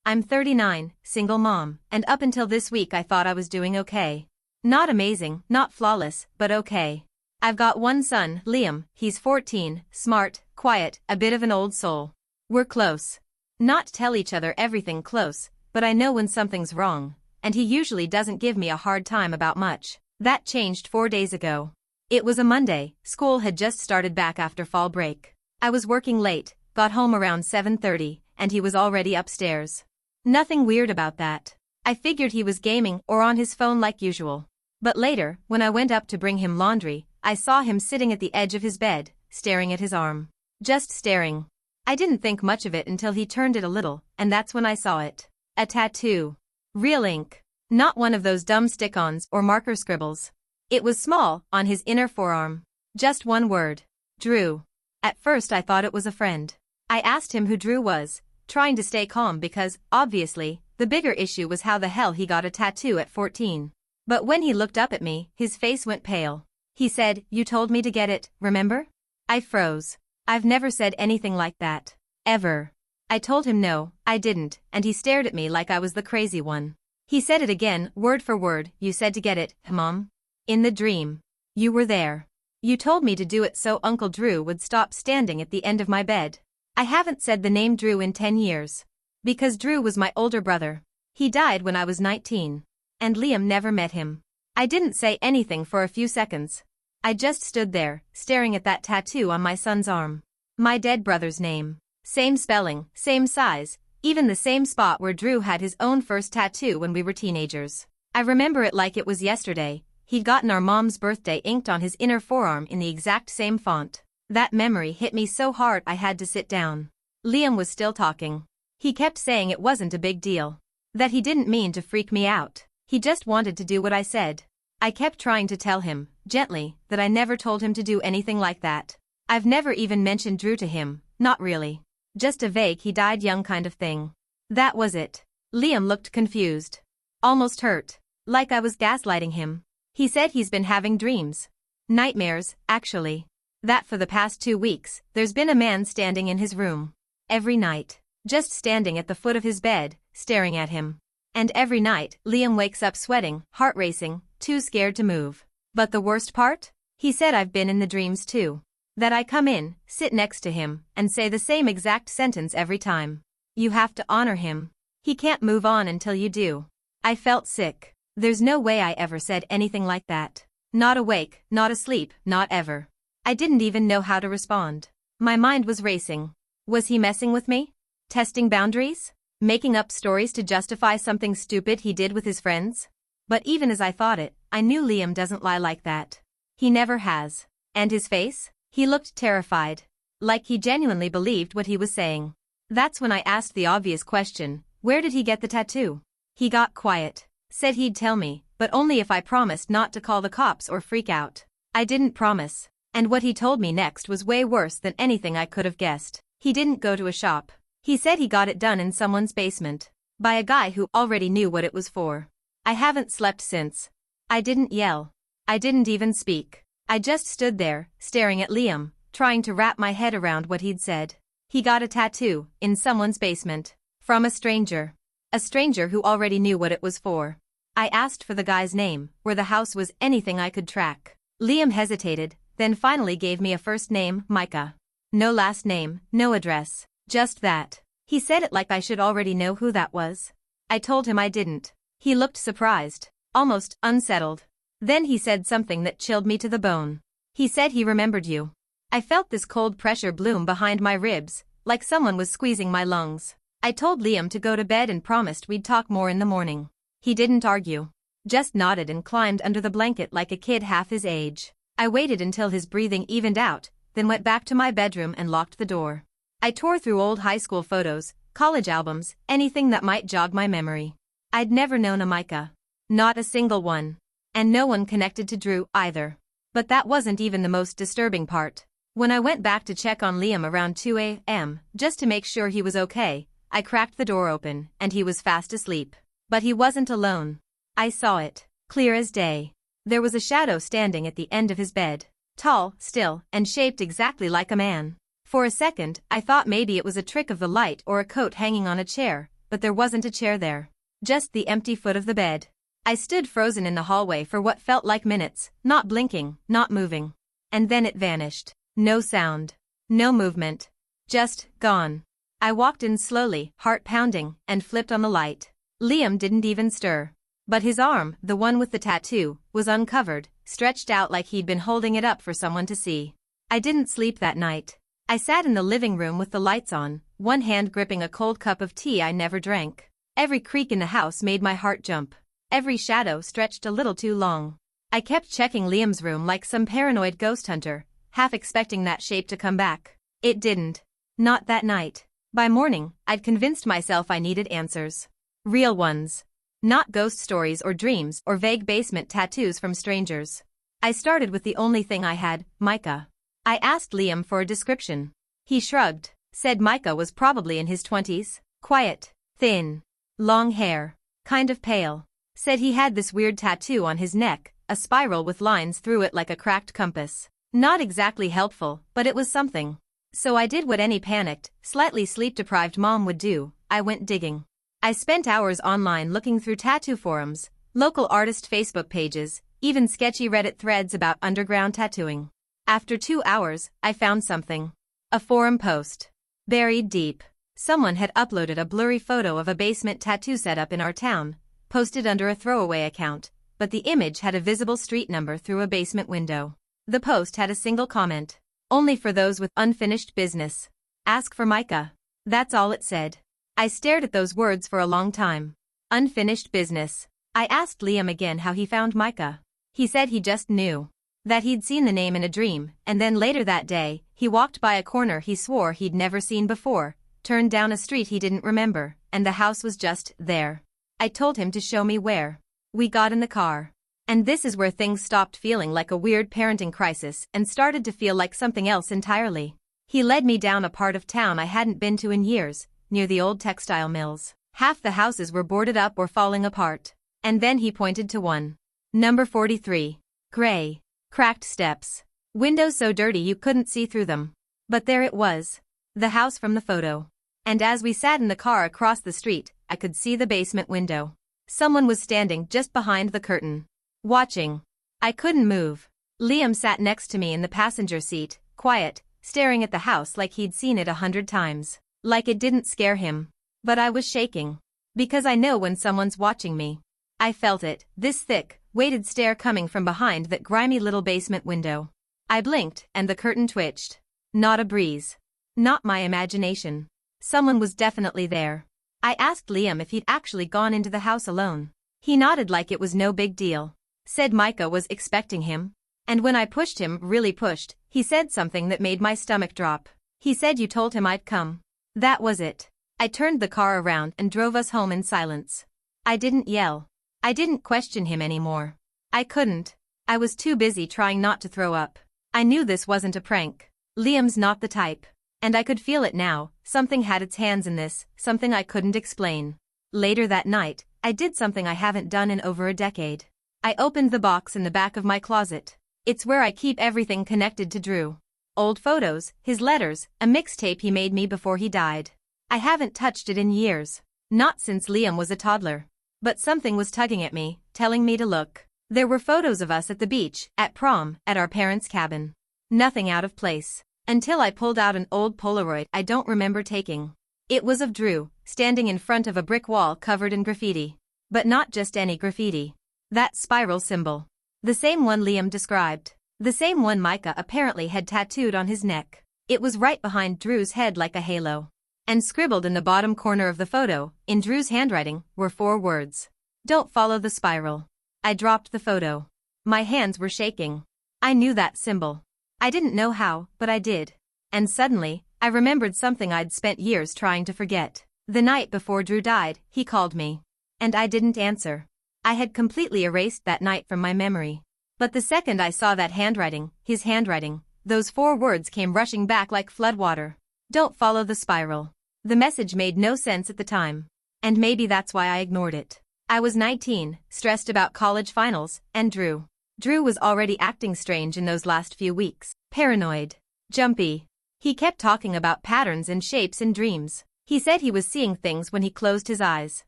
I'm 39, single mom, and up until this week I thought I was doing okay. Not amazing, not flawless, but okay. I've got one son, Liam, he's 14, smart, quiet, a bit of an old soul. We're close. Not tell each other everything close, but I know when something's wrong, and he usually doesn't give me a hard time about much. That changed 4 days ago. It was a Monday, school had just started back after fall break. I was working late, got home around 7:30, and he was already upstairs. Nothing weird about that. I figured he was gaming or on his phone like usual. But later, when I went up to bring him laundry, I saw him sitting at the edge of his bed, staring at his arm. Just staring. I didn't think much of it until he turned it a little, and that's when I saw it. A tattoo. Real ink. Not one of those dumb stick-ons or marker scribbles. It was small, on his inner forearm. Just one word. Drew. At first I thought it was a friend. I asked him who Drew was, trying to stay calm because, obviously, the bigger issue was how the hell he got a tattoo at 14. But when he looked up at me, his face went pale. He said, "You told me to get it, remember?" I froze. I've never said anything like that. Ever. I told him no, I didn't, and he stared at me like I was the crazy one. He said it again, word for word, "You said to get it, Mom. In the dream. You were there. You told me to do it so Uncle Drew would stop standing at the end of my bed." I haven't said the name Drew in 10 years. Because Drew was my older brother. He died when I was 19. And Liam never met him. I didn't say anything for a few seconds. I just stood there, staring at that tattoo on my son's arm. My dead brother's name. Same spelling, same size, even the same spot where Drew had his own first tattoo when we were teenagers. I remember it like it was yesterday. He'd gotten our mom's birthday inked on his inner forearm in the exact same font. That memory hit me so hard I had to sit down. Liam was still talking. He kept saying it wasn't a big deal. That he didn't mean to freak me out. He just wanted to do what I said. I kept trying to tell him, gently, that I never told him to do anything like that. I've never even mentioned Drew to him, not really. Just a vague he died young kind of thing. That was it. Liam looked confused. Almost hurt. Like I was gaslighting him. He said he's been having dreams. Nightmares, actually. That for the past 2 weeks, there's been a man standing in his room. Every night. Just standing at the foot of his bed, staring at him. And every night, Liam wakes up sweating, heart racing, too scared to move. But the worst part? He said I've been in the dreams too. That I come in, sit next to him, and say the same exact sentence every time. You have to honor him. He can't move on until you do. I felt sick. There's no way I ever said anything like that. Not awake, not asleep, not ever. I didn't even know how to respond. My mind was racing. Was he messing with me? Testing boundaries? Making up stories to justify something stupid he did with his friends? But even as I thought it, I knew Liam doesn't lie like that. He never has. And his face? He looked terrified. Like he genuinely believed what he was saying. That's when I asked the obvious question, where did he get the tattoo? He got quiet. Said he'd tell me, but only if I promised not to call the cops or freak out. I didn't promise. And what he told me next was way worse than anything I could have guessed. He didn't go to a shop. He said he got it done in someone's basement. By a guy who already knew what it was for. I haven't slept since. I didn't yell. I didn't even speak. I just stood there, staring at Liam, trying to wrap my head around what he'd said. He got a tattoo, in someone's basement. From a stranger. A stranger who already knew what it was for. I asked for the guy's name, where the house was anything I could track. Liam hesitated, then finally gave me a first name, Micah. No last name, no address. Just that. He said it like I should already know who that was. I told him I didn't. He looked surprised, almost unsettled. Then he said something that chilled me to the bone. He said he remembered you. I felt this cold pressure bloom behind my ribs, like someone was squeezing my lungs. I told Liam to go to bed and promised we'd talk more in the morning. He didn't argue. Just nodded and climbed under the blanket like a kid half his age. I waited until his breathing evened out, then went back to my bedroom and locked the door. I tore through old high school photos, college albums, anything that might jog my memory. I'd never known a Micah. Not a single one. And no one connected to Drew, either. But that wasn't even the most disturbing part. When I went back to check on Liam around 2 a.m., just to make sure he was okay, I cracked the door open, and he was fast asleep. But he wasn't alone. I saw it, clear as day. There was a shadow standing at the end of his bed. Tall, still, and shaped exactly like a man. For a second, I thought maybe it was a trick of the light or a coat hanging on a chair, but there wasn't a chair there. Just the empty foot of the bed. I stood frozen in the hallway for what felt like minutes, not blinking, not moving. And then it vanished. No sound. No movement. Just gone. I walked in slowly, heart pounding, and flipped on the light. Liam didn't even stir. But his arm, the one with the tattoo, was uncovered, stretched out like he'd been holding it up for someone to see. I didn't sleep that night. I sat in the living room with the lights on, one hand gripping a cold cup of tea I never drank. Every creak in the house made my heart jump. Every shadow stretched a little too long. I kept checking Liam's room like some paranoid ghost hunter, half expecting that shape to come back. It didn't. Not that night. By morning, I'd convinced myself I needed answers. Real ones. Not ghost stories or dreams or vague basement tattoos from strangers. I started with the only thing I had, Micah. I asked Liam for a description. He shrugged, said Micah was probably in his 20s, quiet, thin, long hair, kind of pale. Said he had this weird tattoo on his neck, a spiral with lines through it like a cracked compass. Not exactly helpful, but it was something. So I did what any panicked, slightly sleep-deprived mom would do. I went digging. I spent hours online looking through tattoo forums, local artist Facebook pages, even sketchy Reddit threads about underground tattooing. After 2 hours, I found something. A forum post. Buried deep. Someone had uploaded a blurry photo of a basement tattoo setup in our town, posted under a throwaway account, but the image had a visible street number through a basement window. The post had a single comment. Only for those with unfinished business. Ask for Micah. That's all it said. I stared at those words for a long time. Unfinished business. I asked Liam again how he found Micah. He said he just knew. That he'd seen the name in a dream, and then later that day, he walked by a corner he swore he'd never seen before, turned down a street he didn't remember, and the house was just there. I told him to show me where. We got in the car. And this is where things stopped feeling like a weird parenting crisis and started to feel like something else entirely. He led me down a part of town I hadn't been to in years, near the old textile mills. Half the houses were boarded up or falling apart. And then he pointed to one. Number 43. Gray. Cracked steps. Windows so dirty you couldn't see through them. But there it was. The house from the photo. And as we sat in the car across the street, I could see the basement window. Someone was standing just behind the curtain. Watching. I couldn't move. Liam sat next to me in the passenger seat, quiet, staring at the house like he'd seen it 100 times. Like it didn't scare him. But I was shaking. Because I know when someone's watching me. I felt it, this thick, weighted stare coming from behind that grimy little basement window. I blinked, and the curtain twitched. Not a breeze. Not my imagination. Someone was definitely there. I asked Liam if he'd actually gone into the house alone. He nodded like it was no big deal. Said Micah was expecting him. And when I pushed him, really pushed, he said something that made my stomach drop. He said you told him I'd come. That was it. I turned the car around and drove us home in silence. I didn't yell. I didn't question him anymore. I couldn't. I was too busy trying not to throw up. I knew this wasn't a prank. Liam's not the type. And I could feel it now, something had its hands in this, something I couldn't explain. Later that night, I did something I haven't done in over a decade. I opened the box in the back of my closet. It's where I keep everything connected to Drew. Old photos, his letters, a mixtape he made me before he died. I haven't touched it in years. Not since Liam was a toddler. But something was tugging at me, telling me to look. There were photos of us at the beach, at prom, at our parents' cabin. Nothing out of place. Until I pulled out an old Polaroid I don't remember taking. It was of Drew, standing in front of a brick wall covered in graffiti. But not just any graffiti. That spiral symbol. The same one Liam described. The same one Micah apparently had tattooed on his neck. It was right behind Drew's head like a halo. And scribbled in the bottom corner of the photo, in Drew's handwriting, were 4 words. Don't follow the spiral. I dropped the photo. My hands were shaking. I knew that symbol. I didn't know how, but I did. And suddenly, I remembered something I'd spent years trying to forget. The night before Drew died, he called me. And I didn't answer. I had completely erased that night from my memory. But the second I saw that handwriting, his handwriting, those 4 words came rushing back like floodwater. Don't follow the spiral. The message made no sense at the time. And maybe that's why I ignored it. I was 19, stressed about college finals, and Drew. Drew was already acting strange in those last few weeks. Paranoid. Jumpy. He kept talking about patterns and shapes in dreams. He said he was seeing things when he closed his eyes.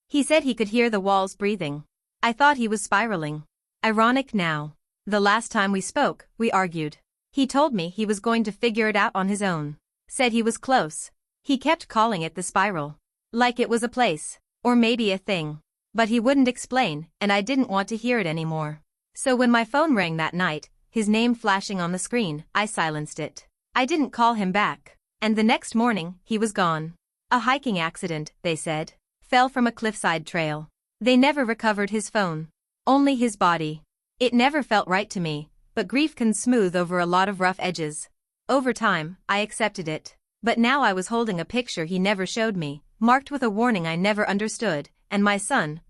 He said he could hear the walls breathing. I thought he was spiraling. Ironic now. The last time we spoke, we argued. He told me he was going to figure it out on his own. Said he was close. He kept calling it the spiral. Like it was a place. Or maybe a thing. But he wouldn't explain, and I didn't want to hear it anymore. So when my phone rang that night, his name flashing on the screen, I silenced it. I didn't call him back. And the next morning, he was gone. A hiking accident, they said. Fell from a cliffside trail. They never recovered his phone. Only his body. It never felt right to me, but grief can smooth over a lot of rough edges. Over time, I accepted it. But now I was holding a picture he never showed me, marked with a warning I never understood, and my son,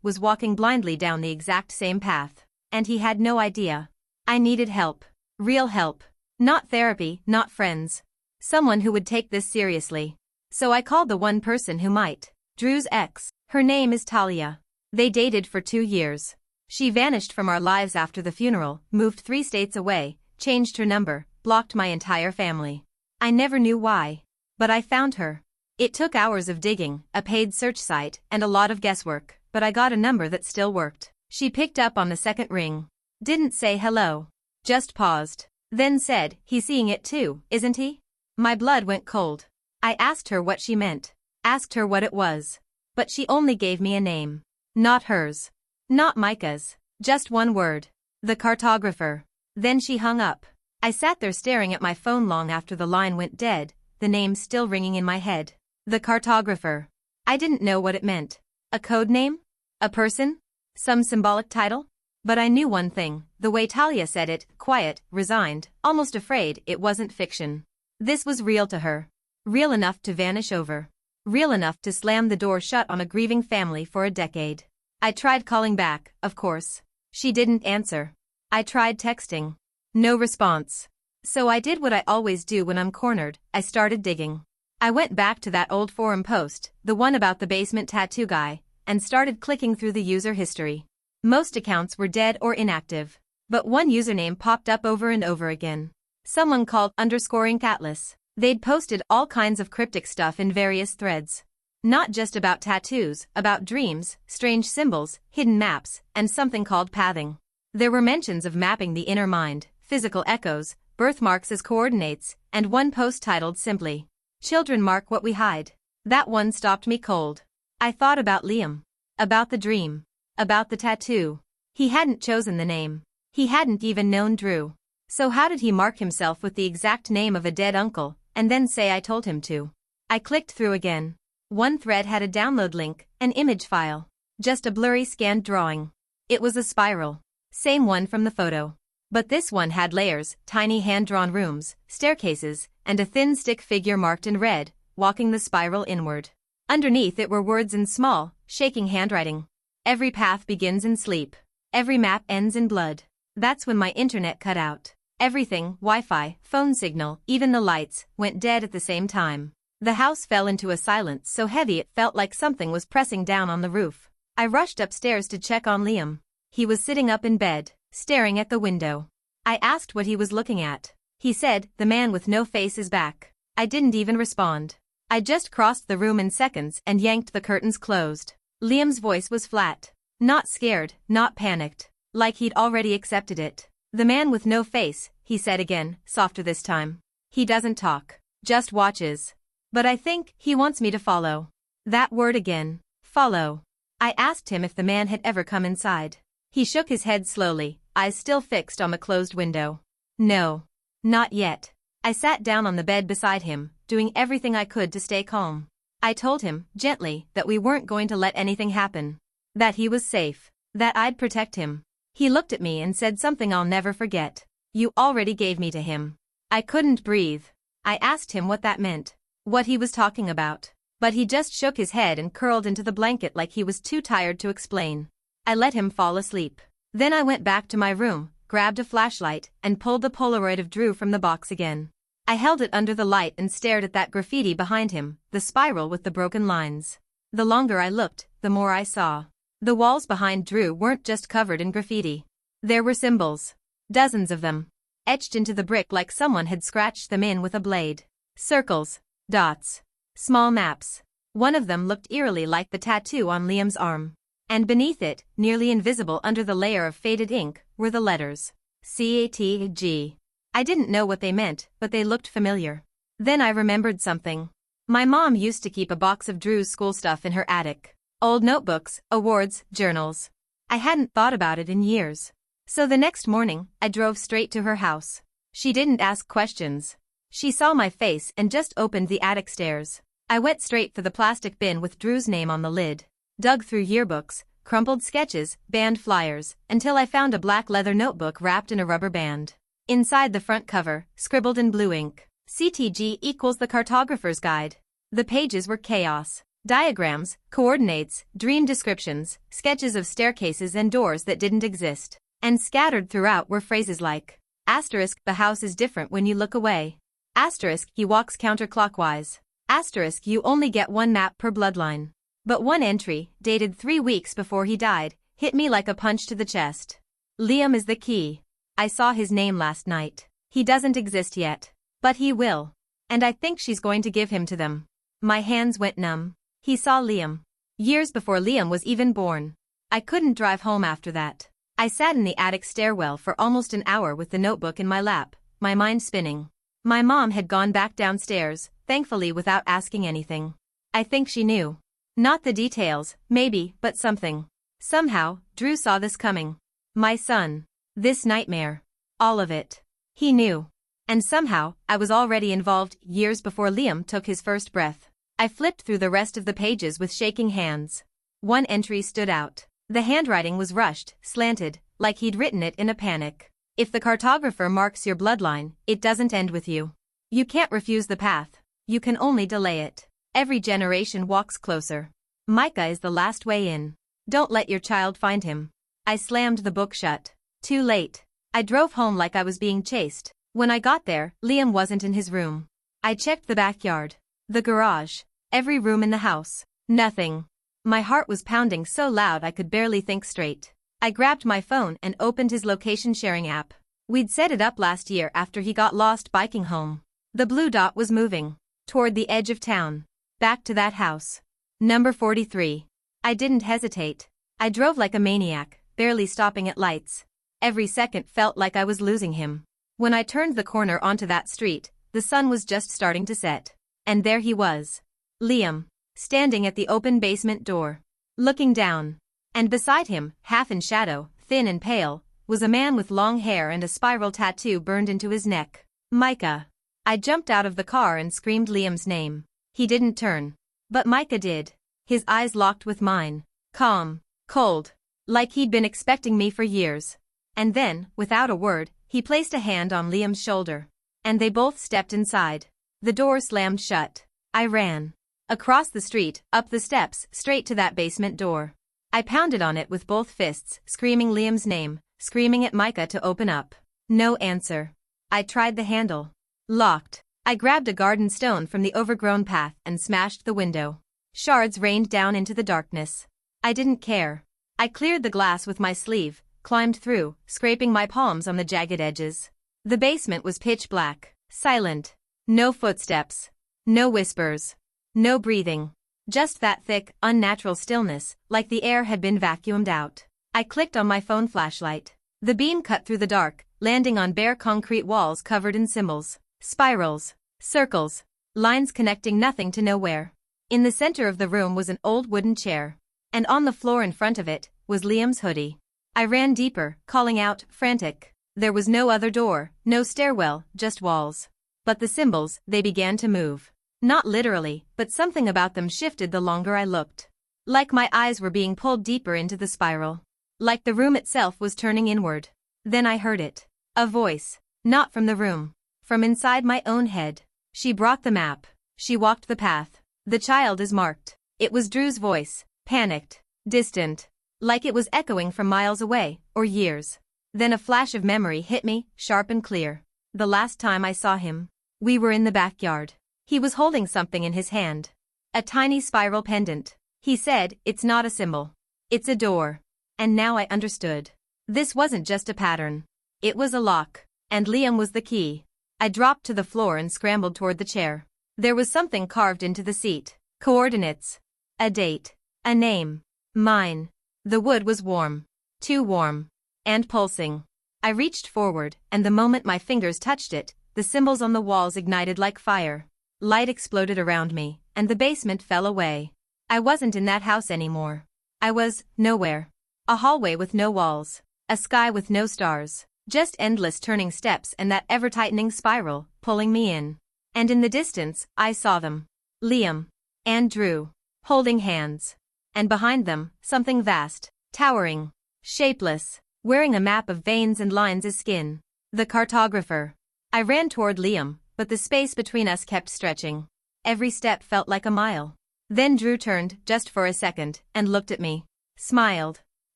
was walking blindly down the exact same path. And he had no idea. I needed help. Real help. Not therapy, not friends. Someone who would take this seriously. So I called the one person who might. Drew's ex. Her name is Talia. They dated for 2 years. She vanished from our lives after the funeral, moved 3 states away, changed her number, blocked my entire family. I never knew why. But I found her. It took hours of digging, a paid search site, and a lot of guesswork, but I got a number that still worked. She picked up on the second ring. Didn't say hello. Just paused. Then said, "He's seeing it too, isn't he?" My blood went cold. I asked her what she meant. Asked her what it was. But she only gave me a name. Not hers. Not Micah's. Just one word. The cartographer. Then she hung up. I sat there staring at my phone long after the line went dead, the name still ringing in my head. The cartographer. I didn't know what it meant. A code name? A person? Some symbolic title? But I knew one thing, the way Talia said it, quiet, resigned, almost afraid, it wasn't fiction. This was real to her. Real enough to vanish over. Real enough to slam the door shut on a grieving family for a decade. I tried calling back, of course. She didn't answer. I tried texting. No response. So I did what I always do when I'm cornered, I started digging. I went back to that old forum post, the one about the basement tattoo guy, and started clicking through the user history. Most accounts were dead or inactive. But one username popped up over and over again. Someone called _Atlas. They'd posted all kinds of cryptic stuff in various threads. Not just about tattoos, about dreams, strange symbols, hidden maps, and something called pathing. There were mentions of mapping the inner mind, physical echoes, birthmarks as coordinates, and one post titled simply, "Children mark what we hide." That one stopped me cold. I thought about Liam. About the dream. About the tattoo. He hadn't chosen the name. He hadn't even known Drew. So how did he mark himself with the exact name of a dead uncle, and then say I told him to? I clicked through again. One thread had a download link, an image file. Just a blurry scanned drawing. It was a spiral. Same one from the photo. But this one had layers, tiny hand-drawn rooms, staircases, and a thin stick figure marked in red, walking the spiral inward. Underneath it were words in small, shaking handwriting. Every path begins in sleep. Every map ends in blood. That's when my internet cut out. Everything, Wi-Fi, phone signal, even the lights, went dead at the same time. The house fell into a silence so heavy it felt like something was pressing down on the roof. I rushed upstairs to check on Liam. He was sitting up in bed, staring at the window. I asked what he was looking at. He said, "The man with no face is back." I didn't even respond. I just crossed the room in seconds and yanked the curtains closed. Liam's voice was flat. Not scared, not panicked. Like he'd already accepted it. "The man with no face," he said again, softer this time. "He doesn't talk. Just watches. But I think he wants me to follow." That word again. Follow. I asked him if the man had ever come inside. He shook his head slowly, eyes still fixed on the closed window. "No. Not yet." I sat down on the bed beside him, doing everything I could to stay calm. I told him, gently, that we weren't going to let anything happen. That he was safe. That I'd protect him. He looked at me and said something I'll never forget. "You already gave me to him." I couldn't breathe. I asked him what that meant. What he was talking about. But he just shook his head and curled into the blanket like he was too tired to explain. I let him fall asleep. Then I went back to my room, grabbed a flashlight, and pulled the Polaroid of Drew from the box again. I held it under the light and stared at that graffiti behind him, the spiral with the broken lines. The longer I looked, the more I saw. The walls behind Drew weren't just covered in graffiti. There were symbols. Dozens of them. Etched into the brick like someone had scratched them in with a blade. Circles. Dots. Small maps. One of them looked eerily like the tattoo on Liam's arm. And beneath it, nearly invisible under the layer of faded ink, were the letters CATG. I didn't know what they meant, but they looked familiar. Then I remembered something. My mom used to keep a box of Drew's school stuff in her attic. Old notebooks, awards, journals. I hadn't thought about it in years. So the next morning, I drove straight to her house. She didn't ask questions. She saw my face and just opened the attic stairs. I went straight for the plastic bin with Drew's name on the lid. Dug through yearbooks, crumpled sketches, band flyers, until I found a black leather notebook wrapped in a rubber band. Inside the front cover, scribbled in blue ink, CTG equals the cartographer's guide. The pages were chaos. Diagrams, coordinates, dream descriptions, sketches of staircases and doors that didn't exist. And scattered throughout were phrases like, asterisk, the house is different when you look away. Asterisk, he walks counterclockwise. Asterisk, you only get one map per bloodline. But one entry, dated 3 weeks before he died, hit me like a punch to the chest. Liam is the key. I saw his name last night. He doesn't exist yet. But he will. And I think she's going to give him to them. My hands went numb. He saw Liam. Years before Liam was even born. I couldn't drive home after that. I sat in the attic stairwell for almost an hour with the notebook in my lap, my mind spinning. My mom had gone back downstairs, thankfully without asking anything. I think she knew. Not the details, maybe, but something. Somehow, Drew saw this coming. My son. This nightmare. All of it. He knew. And somehow, I was already involved years before Liam took his first breath. I flipped through the rest of the pages with shaking hands. One entry stood out. The handwriting was rushed, slanted, like he'd written it in a panic. If the cartographer marks your bloodline, it doesn't end with you. You can't refuse the path. You can only delay it. Every generation walks closer. Micah is the last way in. Don't let your child find him. I slammed the book shut. Too late. I drove home like I was being chased. When I got there, Liam wasn't in his room. I checked the backyard. The garage. Every room in the house. Nothing. My heart was pounding so loud I could barely think straight. I grabbed my phone and opened his location sharing app. We'd set it up last year after he got lost biking home. The blue dot was moving. Toward the edge of town. Back to that house. Number 43. I didn't hesitate. I drove like a maniac, barely stopping at lights. Every second felt like I was losing him. When I turned the corner onto that street, the sun was just starting to set. And there he was. Liam. Standing at the open basement door. Looking down. And beside him, half in shadow, thin and pale, was a man with long hair and a spiral tattoo burned into his neck. Micah. I jumped out of the car and screamed Liam's name. He didn't turn. But Micah did. His eyes locked with mine. Calm. Cold. Like he'd been expecting me for years. And then, without a word, he placed a hand on Liam's shoulder. And they both stepped inside. The door slammed shut. I ran. Across the street, up the steps, straight to that basement door. I pounded on it with both fists, screaming Liam's name, screaming at Micah to open up. No answer. I tried the handle. Locked. I grabbed a garden stone from the overgrown path and smashed the window. Shards rained down into the darkness. I didn't care. I cleared the glass with my sleeve, climbed through, scraping my palms on the jagged edges. The basement was pitch black, silent. No footsteps. No whispers. No breathing. Just that thick, unnatural stillness, like the air had been vacuumed out. I clicked on my phone flashlight. The beam cut through the dark, landing on bare concrete walls covered in symbols, spirals, circles, lines connecting nothing to nowhere. In the center of the room was an old wooden chair. And on the floor in front of it was Liam's hoodie. I ran deeper, calling out, frantic. There was no other door, no stairwell, just walls. But the symbols, they began to move. Not literally, but something about them shifted the longer I looked. Like my eyes were being pulled deeper into the spiral. Like the room itself was turning inward. Then I heard it. A voice. Not from the room. From inside my own head. She brought the map. She walked the path. The child is marked. It was Drew's voice. Panicked. Distant. Like it was echoing from miles away, or years. Then a flash of memory hit me, sharp and clear. The last time I saw him. We were in the backyard. He was holding something in his hand. A tiny spiral pendant. He said, it's not a symbol. It's a door. And now I understood. This wasn't just a pattern. It was a lock. And Liam was the key. I dropped to the floor and scrambled toward the chair. There was something carved into the seat. Coordinates. A date. A name. Mine. The wood was warm. Too warm. And pulsing. I reached forward, and the moment my fingers touched it, the symbols on the walls ignited like fire. Light exploded around me, and the basement fell away. I wasn't in that house anymore. I was nowhere. A hallway with no walls. A sky with no stars. Just endless turning steps and that ever-tightening spiral, pulling me in. And in the distance, I saw them. Liam. And Drew. Holding hands. And behind them, something vast. Towering. Shapeless. Wearing a map of veins and lines as skin. The cartographer. I ran toward Liam, but the space between us kept stretching. Every step felt like a mile. Then Drew turned, just for a second, and looked at me. Smiled.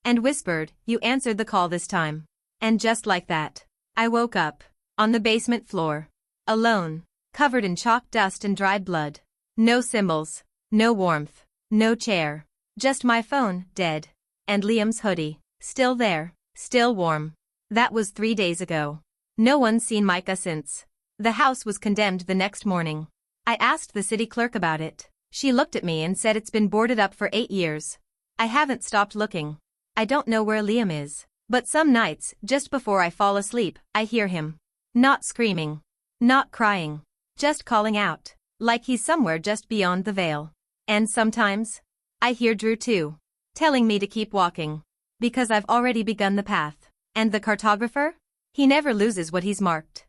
And whispered, "You answered the call this time." And just like that, I woke up. On the basement floor. Alone. Covered in chalk dust and dried blood. No symbols. No warmth. No chair. Just my phone, dead. And Liam's hoodie. Still there. Still warm. That was 3 days ago. No one's seen Micah since. The house was condemned the next morning. I asked the city clerk about it. She looked at me and said it's been boarded up for 8 years. I haven't stopped looking. I don't know where Liam is. But some nights, just before I fall asleep, I hear him. Not screaming. Not crying. Just calling out. Like he's somewhere just beyond the veil. And sometimes, I hear Drew too. Telling me to keep walking. Because I've already begun the path. And the cartographer? He never loses what he's marked.